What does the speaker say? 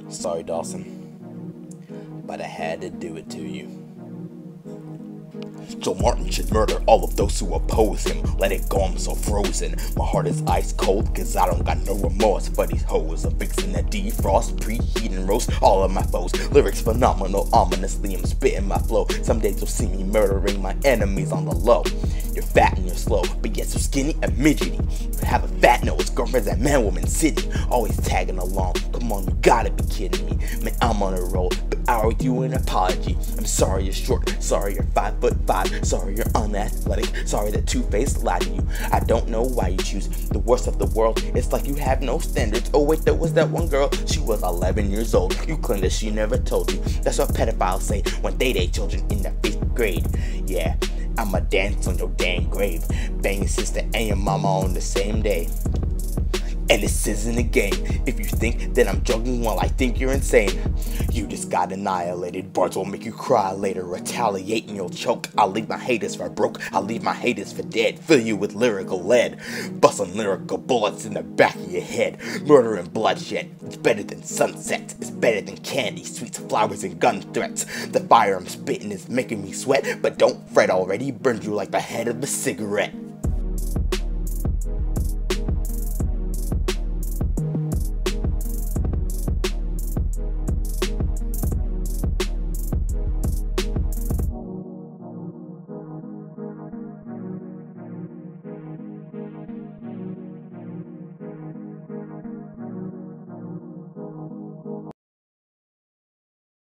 Sorry, Dawson, but I had to do it to you. Joe Martin should murder all of those who oppose him. Let it go, I'm so frozen. My heart is ice cold, cause I don't got no remorse for these hoes. I'm fixing that defrost, preheat and roast all of my foes. Lyrics phenomenal, ominously I'm spitting my flow. Some days you'll see me murdering my enemies on the low. You're fat and you're slow, but yet so skinny and midgety. Have a fat nose, girlfriends at Man Woman City. Always tagging along, come on, you gotta be kidding me. Man, I'm on a roll, but I owe you an apology. I'm sorry you're short, sorry you're 5'5", sorry you're unathletic, sorry that Two-Face lied to you. I don't know why you choose the worst of the world, it's like you have no standards. Oh wait, there was that one girl, she was 11 years old. You claim that she never told you, that's what pedophiles say when they date children in the 5th grade. Yeah, I'ma dance on your damn grave, bang your sister and your mama on the same day. And this isn't a game. If you think that I'm joking, well, I think you're insane. You just got annihilated. Bars will make you cry later. Retaliate and you'll choke. I'll leave my haters for broke. I'll leave my haters for dead. Fill you with lyrical lead. Busting lyrical bullets in the back of your head. Murder and bloodshed. It's better than sunset. It's better than candy, sweets, flowers, and gun threats. The fire I'm spitting is making me sweat. But don't fret, already burned you like the head of a cigarette.